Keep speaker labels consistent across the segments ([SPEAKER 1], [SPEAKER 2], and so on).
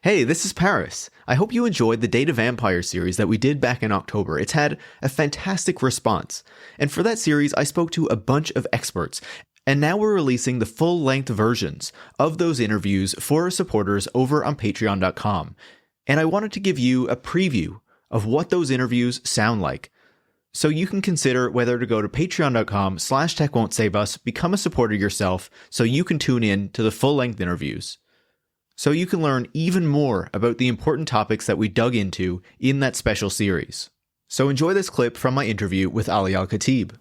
[SPEAKER 1] Hey, this is Paris. I hope you enjoyed the Data Vampire series that we did back in October. It's had a fantastic response. And for that series, I spoke to a bunch of experts. And now we're releasing the full-length versions of those interviews for our supporters over on patreon.com. And I wanted to give you a preview of what those interviews sound like. So you can consider whether to go to patreon.com/techwon'tsaveus, become a supporter yourself, so you can tune in to the full-length interviews. So you can learn even more about the important topics that we dug into in that special series. So enjoy this clip from my interview with Ali Alkhatib.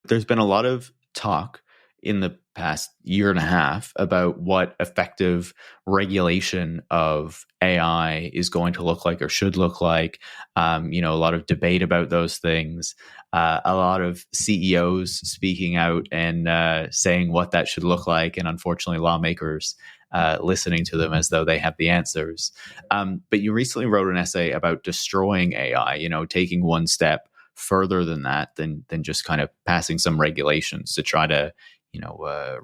[SPEAKER 1] There's been a lot of talk in the past year and a half about what effective regulation of AI is going to look like or should look like. A lot of debate about those things. A lot of CEOs speaking out and saying what that should look like, and unfortunately lawmakers listening to them as though they have the answers. But you recently wrote an essay about destroying AI, taking one step further than that, than just kind of passing some regulations to try to,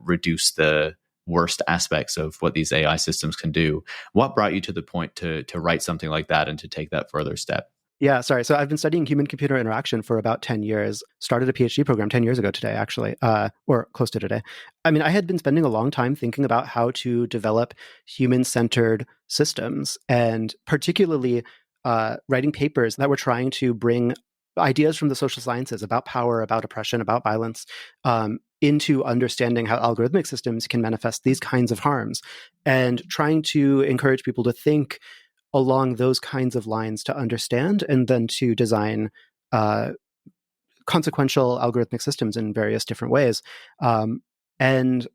[SPEAKER 1] reduce the worst aspects of what these AI systems can do. What brought you to the point to write something like that and to take that further step?
[SPEAKER 2] Yeah, sorry. So I've been studying human-computer interaction for about 10 years. Started a PhD program 10 years ago today, actually, or close to today. I mean, I had been spending a long time thinking about how to develop human-centered systems, and particularly writing papers that were trying to bring ideas from the social sciences about power, about oppression, about violence, into understanding how algorithmic systems can manifest these kinds of harms, and trying to encourage people to think along those kinds of lines to understand and then to design consequential algorithmic systems in various different ways. And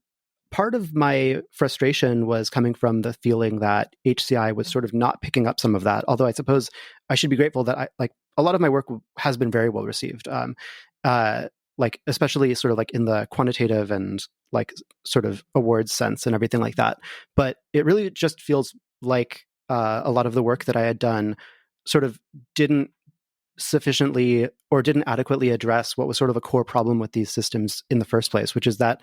[SPEAKER 2] part of my frustration was coming from the feeling that HCI was sort of not picking up some of that, although I suppose I should be grateful that a lot of my work has been very well received, especially sort of like in the quantitative and like sort of awards sense and everything like that. But it really just feels like a lot of the work that I had done sort of didn't sufficiently or didn't adequately address what was sort of a core problem with these systems in the first place, which is that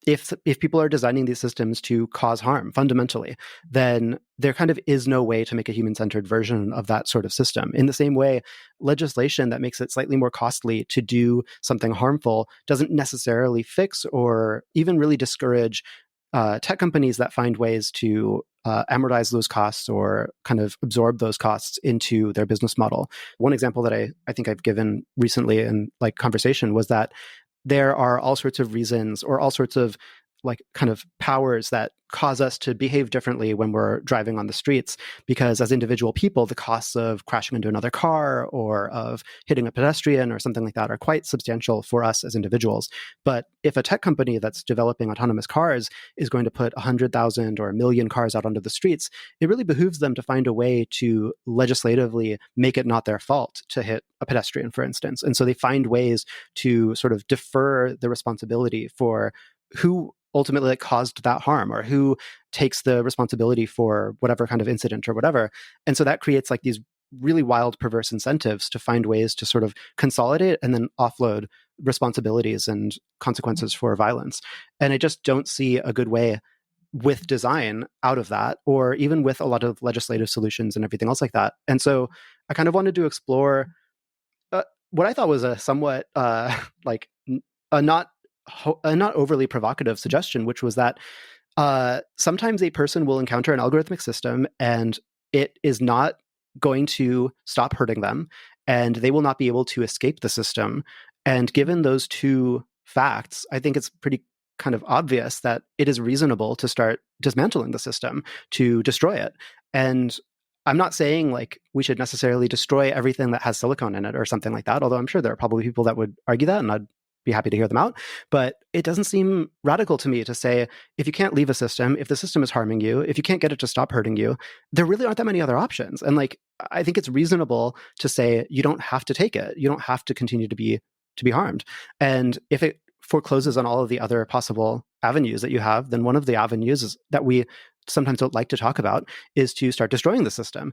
[SPEAKER 2] if people are designing these systems to cause harm fundamentally, then there kind of is no way to make a human-centered version of that sort of system. In the same way, legislation that makes it slightly more costly to do something harmful doesn't necessarily fix or even really discourage tech companies that find ways to amortize those costs or kind of absorb those costs into their business model. One example that I think I've given recently in like conversation was that there are all sorts of reasons or all sorts of like kind of powers that cause us to behave differently when we're driving on the streets, because as individual people, the costs of crashing into another car or of hitting a pedestrian or something like that are quite substantial for us as individuals. But if a tech company that's developing autonomous cars is going to put 100,000 or 1,000,000 cars out onto the streets, it really behooves them to find a way to legislatively make it not their fault to hit a pedestrian, for instance. And so they find ways to sort of defer the responsibility for who ultimately caused that harm or who takes the responsibility for whatever kind of incident or whatever. And so that creates like these really wild, perverse incentives to find ways to sort of consolidate and then offload responsibilities and consequences for violence. And I just don't see a good way with design out of that, or even with a lot of legislative solutions and everything else like that. And so I kind of wanted to explore what I thought was a somewhat a not overly provocative suggestion, which was that sometimes a person will encounter an algorithmic system and it is not going to stop hurting them, and they will not be able to escape the system. And given those two facts, I think it's pretty kind of obvious that it is reasonable to start dismantling the system, to destroy it. And I'm not saying like we should necessarily destroy everything that has silicon in it or something like that, although I'm sure there are probably people that would argue that, and I'd be happy to hear them out. But it doesn't seem radical to me to say, if you can't leave a system, if the system is harming you, if you can't get it to stop hurting you, there really aren't that many other options. And like, I think it's reasonable to say you don't have to take it. You don't have to continue to be harmed. And if it forecloses on all of the other possible avenues that you have, then one of the avenues is, that we sometimes don't like to talk about, is to start destroying the system.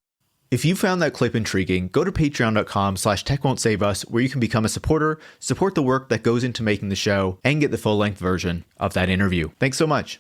[SPEAKER 1] If you found that clip intriguing, go to patreon.com/techwon'tsaveus, where you can become a supporter, support the work that goes into making the show, and get the full-length version of that interview. Thanks so much.